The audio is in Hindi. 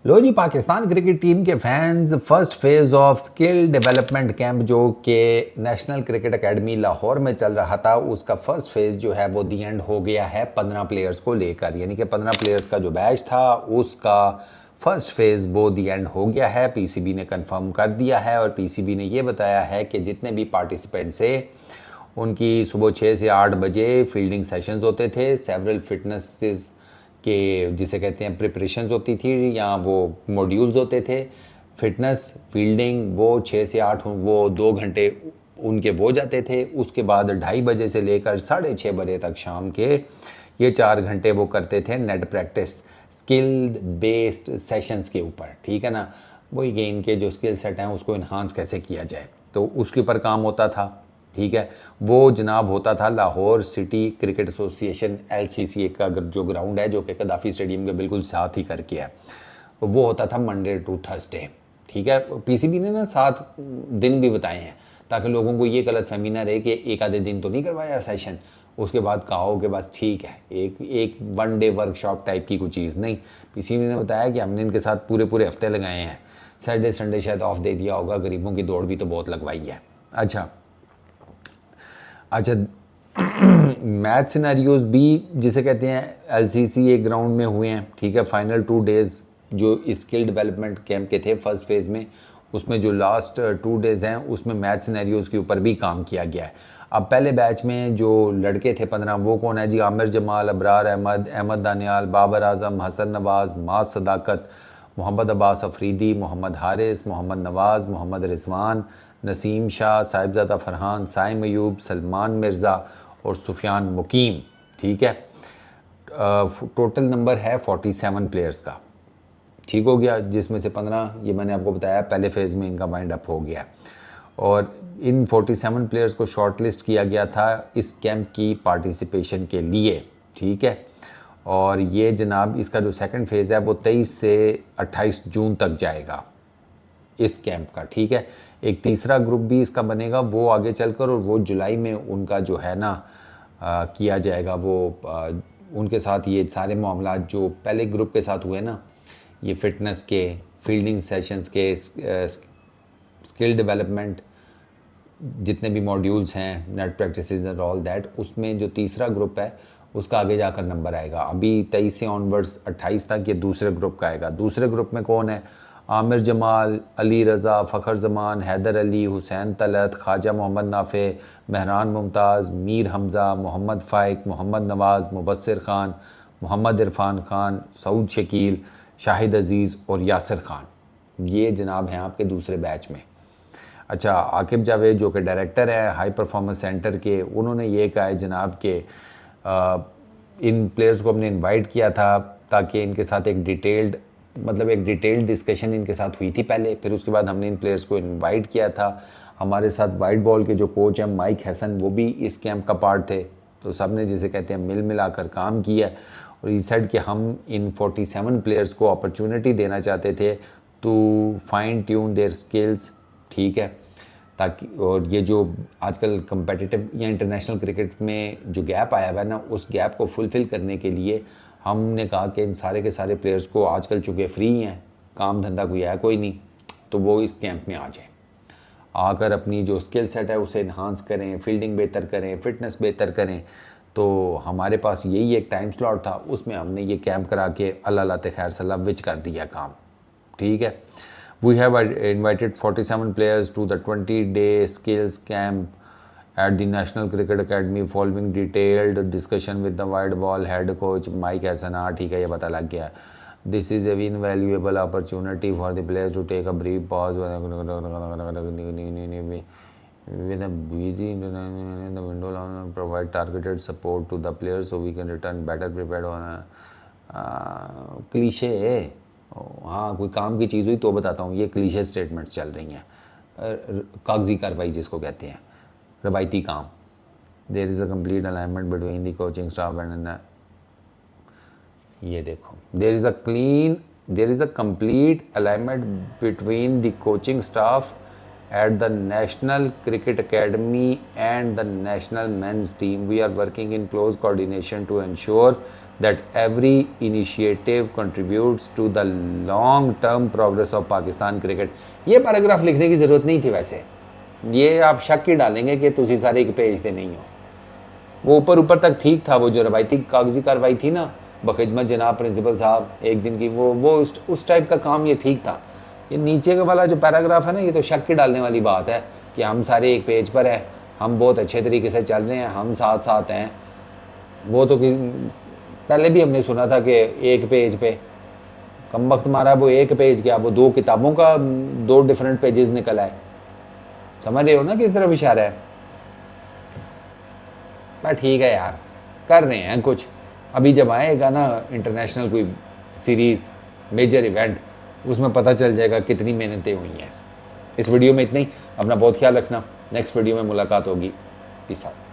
लो जी, पाकिस्तान क्रिकेट टीम के fans first phase of skill development camp जो कि नेशनल क्रिकेट एकेडमी लाहौर में चल रहा था, उसका फर्स्ट फेज जो है वो दी एंड हो गया है 15 प्लेयर्स को लेकर। यानी कि 15 प्लेयर्स का जो बैच था उसका फर्स्ट फेज वो दी एंड हो गया है। पीसीबी ने कंफर्म कर दिया है और पीसीबी ने ये बताया है कि जितने भी पार्टिसिपेंट्स है उनकी सुबह 6 से 8 बजे फील्डिंग सेशंस होते थे, सेवरल फिटनेसेस के जिसे कहते हैं प्रिपरेशंस होती थी या वो मॉड्यूल्स होते थे। फिटनेस फील्डिंग वो 6 से 8 वो 2 घंटे उनके वो जाते थे। उसके बाद 2:30 बजे से लेकर 6:30 बजे तक शाम के ये 4 घंटे वो करते थे net practice skill based sessions के ऊपर। ठीक है ना, वही गेम के जो स्किल सेट हैं उसको इन्हांस कैसे किया जाए, तो उसके ऊपर काम होता था। ठीक है, वो जनाब होता था Lahore city cricket association LCCA का जो ग्राउंड है, जो कि कदाफ़ी स्टेडियम के बिल्कुल साथ ही करके है। वो होता था मंडे टू थर्सडे। ठीक है, पीसीबी ने ना 7 दिन भी बताए हैं ताकि लोगों को ये गलत फहमी ना रहे कि एक आधे दिन तो नहीं करवाया सेशन, उसके बाद कहा हो कि बस ठीक है एक 1 डे वर्कशॉप टाइप की कोई चीज़ नहीं। पीसीबी ने बताया कि हमने इनके साथ पूरे पूरे हफ्ते लगाए हैं, सैटरडे संडे शायद ऑफ दे दिया होगा, गरीबों की दौड़ भी तो बहुत लगवाई है। अच्छा मैथ सिनेरियोज भी जिसे कहते हैं LCCA ग्राउंड में हुए हैं। ठीक है, फाइनल 2 डेज़ जो स्किल डेवलपमेंट कैंप के थे फर्स्ट फेज़ में, उसमें जो लास्ट 2 डेज़ हैं उसमें मैथ सिनेरियोज के ऊपर भी काम किया गया है। अब पहले बैच में जो लड़के थे 15 वो कौन है जी? आमिर जमाल, अबरार अहमद, अहमद दानियाल, बाबर आजम, हसन नवाज़, माज सदाकत, मोहम्मद अब्बास अफरीदी, मोहम्मद हारिस, मोहम्मद नवाज़, मोहम्मद रिजवान, नसीम शाह, साहिबजादा फरहान, साइम अयूब, सलमान मिर्ज़ा और सुफियान मुकीम। ठीक है, टोटल नंबर है 47 प्लेयर्स का। ठीक हो गया, जिसमें से 15 ये मैंने आपको बताया पहले फेज़ में इनका वाइंड अप हो गया और इन 47 प्लेयर्स को शॉर्ट लिस्ट किया गया था इस कैंप की पार्टिसिपेशन के लिए। ठीक है, और ये जनाब इसका जो सेकंड फेज़ है वो 23 से 28 जून तक जाएगा इस कैंप का। ठीक है, एक तीसरा ग्रुप भी इसका बनेगा वो आगे चलकर, और वो जुलाई में उनका जो है ना किया जाएगा। वो उनके साथ ये सारे मामला जो पहले ग्रुप के साथ हुए ना, ये फिटनेस के, फील्डिंग सेशंस के, स्किल डेवलपमेंट जितने भी मॉड्यूल्स हैं, net practices and all that, उसमें जो तीसरा ग्रुप है उसका आगे जाकर नंबर आएगा। अभी 23 से ऑनवर्ड्स 28 तक ये दूसरे ग्रुप का आएगा। दूसरे ग्रुप में कौन है? आमिर जमाल, अली रज़ा, फ़खर जमान, हैदर अली, हुसैन तलत, ख्वाजा मोहम्मद नाफ़े, महरान मुमताज़, मीर हमज़ा, मोहम्मद फ़ाइक, मोहम्मद नवाज़, मुबस्सिर ख़ान, मोहम्मद इरफान ख़ान, सऊद शकील, शाहिद अज़ीज़ और यासिर ख़ान। ये जनाब हैं आपके दूसरे बैच में। अच्छा, आकिब जावेद जो कि डायरेक्टर है हाई परफॉर्मेंस सेंटर के, उन्होंने ये कहा है जनाब के इन प्लेयर्स को हमने इनवाइट किया था ताकि इनके साथ एक डिटेल्ड डिस्कशन इनके साथ हुई थी पहले, फिर उसके बाद हमने इन प्लेयर्स को इनवाइट किया था। हमारे साथ वाइट बॉल के जो कोच हैं माइक हसन, वो भी इस कैंप का पार्ट थे। तो सब ने जिसे कहते हैं मिल मिलाकर काम किया और ये सेड कि हम इन 47 प्लेयर्स को अपॉर्चुनिटी देना चाहते थे to fine tune their skills. ठीक है, ताकि और ये जो आजकल कम्पिटिटिव या इंटरनेशनल क्रिकेट में जो गैप आया हुआ है ना, उस गैप को फुलफ़िल करने के लिए हमने कहा कि इन सारे के सारे प्लेयर्स को आजकल चूँकि फ्री हैं, काम धंधा कोई है कोई नहीं, तो वो इस कैंप में आ जाए, आकर अपनी जो स्किल सेट है उसे इन्हांस करें, फील्डिंग बेहतर करें, फिटनेस बेहतर करें। तो हमारे पास यही एक टाइम स्लॉट था, उसमें हमने ये कैंप करा के अल्लाह लाते खैर सलाह विच कर दिया काम। ठीक है, we have invited 47 players to the 20-day skills camp at the National Cricket Academy following detailed discussion with the white ball head coach Mike Hassan। ठीक है, ये पता लग गया। This is a invaluable opportunity for the players to take a brief pause with a busy in the window, provide targeted support to the players so we can return better prepared on a cliche। हाँ, कोई काम की चीज़ हुई तो बताता हूँ, ये क्लीशे स्टेटमेंट्स चल रही हैं, कागजी कार्रवाई जिसको कहते हैं, रवायती काम। There is a complete alignment between the coaching staff and ये देखो, there is a complete alignment between the coaching staff at the National Cricket Academy and the national men's team. We are working in close coordination to ensure that every initiative contributes to the long term progress of Pakistan cricket. ये पैराग्राफ लिखने की ज़रूरत नहीं थी वैसे, ये आप शक ही डालेंगे कि तुसी सारे एक पेज दे नहीं हो। वो ऊपर ऊपर तक ठीक था, वो जो रवायती कागजी कार्रवाई थी ना बखिदमत जनाब प्रिंसिपल साहब एक दिन की, वो उस टाइप का काम ये ठीक था। ये नीचे का वाला जो पैराग्राफ है ना, ये तो शक ही डालने वाली बात है कि हम सारे एक पेज पर हैं, हम बहुत अच्छे तरीके से चल रहे हैं, हम साथ साथ हैं। वो तो पहले भी हमने सुना था कि एक पेज पे कम वक्त मारा, वो एक पेज क्या, वो 2 किताबों का 2 डिफरेंट पेजेस निकल आए। समझ रहे हो ना किस तरफ इशारा है। पर ठीक है यार, कर रहे हैं कुछ। अभी जब आएगा ना इंटरनेशनल कोई सीरीज़ मेजर इवेंट, उसमें पता चल जाएगा कितनी मेहनतें हुई हैं। इस वीडियो में इतना ही। अपना बहुत ख्याल रखना, नेक्स्ट वीडियो में मुलाकात होगी। Peace out.